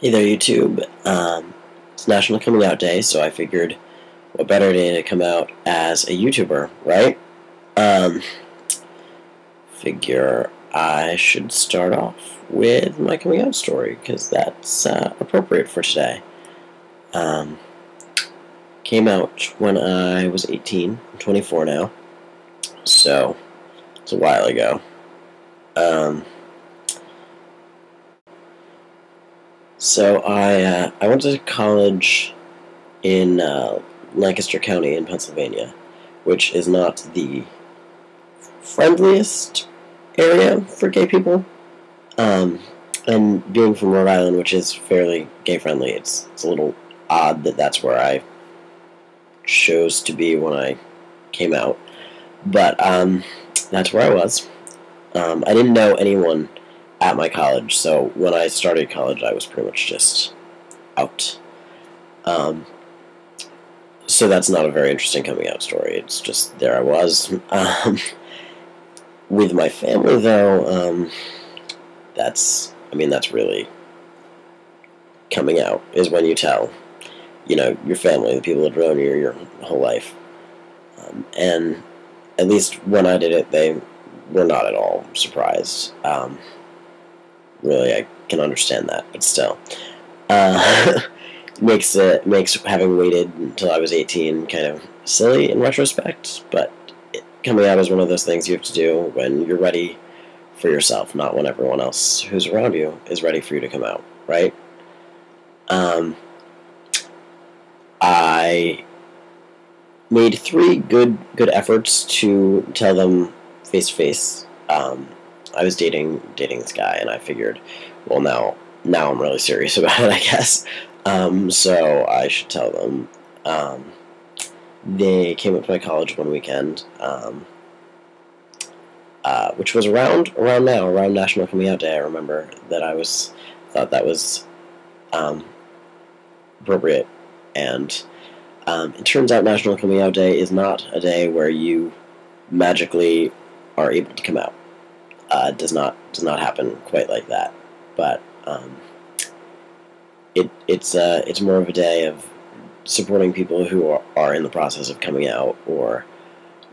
Hey there, YouTube. It's National Coming Out Day, so I figured what better day to come out as a YouTuber, right? Um, Figure I should start off with my coming out story, because that's appropriate for today. Came out when I was 18. I'm 24 now, so it's a while ago. So I went to college in Lancaster County in Pennsylvania, which is not the friendliest area for gay people. And being from Rhode Island, which is fairly gay friendly, it's a little odd that that's where I chose to be when I came out. But that's where I was. I didn't know anyone at my college, so when I started college, I was pretty much just out. So that's not a very interesting coming out story. It's just there I was. With my family, though, that's really coming out, is when you tell, your family, the people that have known you your whole life. And at least when I did it, they were not at all surprised. Really, I can understand that, but still. Makes having waited until I was 18 kind of silly in retrospect, but coming out is one of those things you have to do when you're ready for yourself, not when everyone else who's around you is ready for you to come out, right? I made three good efforts to tell them face to face. I was dating this guy, and I figured, well, now I'm really serious about it, I guess. So I should tell them. They came up to my college one weekend, which was around National Coming Out Day. I remember that thought that was appropriate, and it turns out National Coming Out Day is not a day where you magically are able to come out. It does not happen quite like that, but it's more of a day of supporting people who are in the process of coming out, or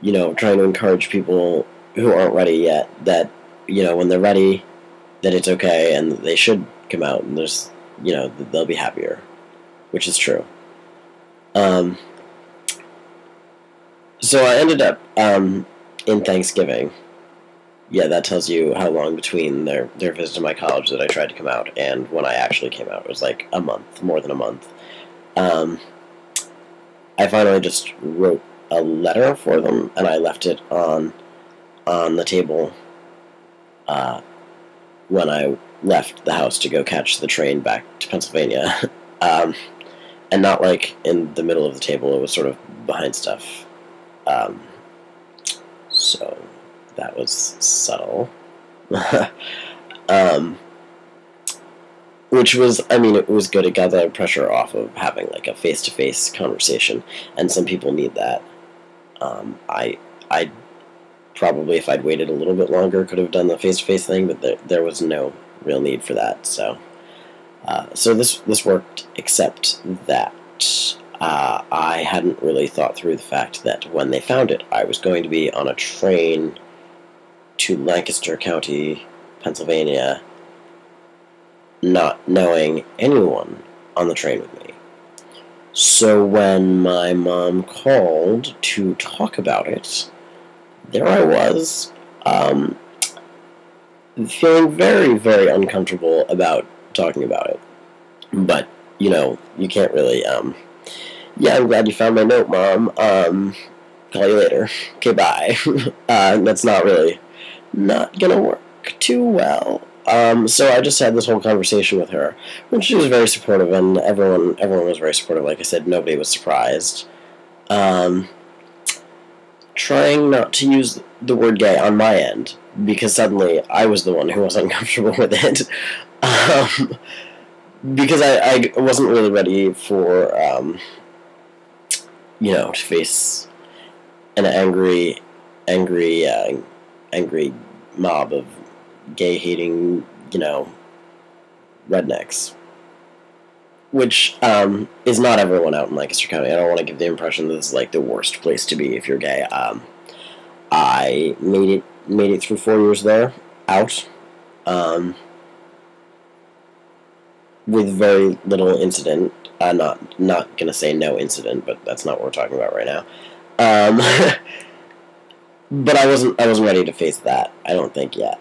trying to encourage people who aren't ready yet that when they're ready, that it's okay and they should come out, and there's they'll be happier, which is true. So I ended up in Thanksgiving. Yeah, that tells you how long between their visit to my college that I tried to come out and when I actually came out. It was like a month, more than a month. I finally just wrote a letter for them, and I left it on the table when I left the house to go catch the train back to Pennsylvania. And not like in the middle of the table, it was sort of behind stuff. So that was subtle. Which was, it was good. It got the pressure off of having like a face-to-face conversation, and some people need that. I probably, if I'd waited a little bit longer, could have done the face-to-face thing, but there was no real need for that. So this worked, except that I hadn't really thought through the fact that when they found it, I was going to be on a train to Lancaster County, Pennsylvania, not knowing anyone on the train with me. So when my mom called to talk about it, there I was, feeling very, very uncomfortable about talking about it. But, you can't really, yeah, I'm glad you found my note, Mom. Call you later. Okay, bye. That's not gonna work too well. So I just had this whole conversation with her, and she was very supportive, and everyone was very supportive. Like I said, nobody was surprised. Trying not to use the word gay on my end, because suddenly I was the one who was uncomfortable with it. Because I wasn't really ready for, to face an angry mob of gay-hating, rednecks. which is not everyone out in Lancaster County. I don't want to give the impression that this is like the worst place to be if you're gay. I made it through 4 years there, out, with very little incident. Not gonna say no incident, but that's not what we're talking about right now. Um, but I wasn't ready to face that. I don't think yet.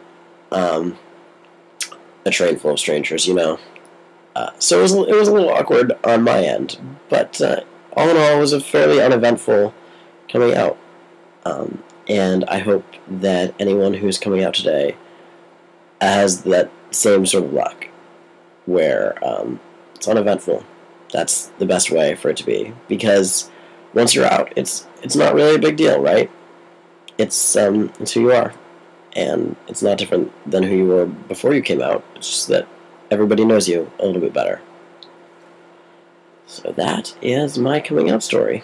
A train full of strangers, you know. So it was a little awkward on my end, but all in all, it was a fairly uneventful coming out. And I hope that anyone who's coming out today has that same sort of luck, where it's uneventful. That's the best way for it to be, because once you're out, it's not really a big deal, right? It's who you are, and it's not different than who you were before you came out. It's just that everybody knows you a little bit better. So that is my coming out story.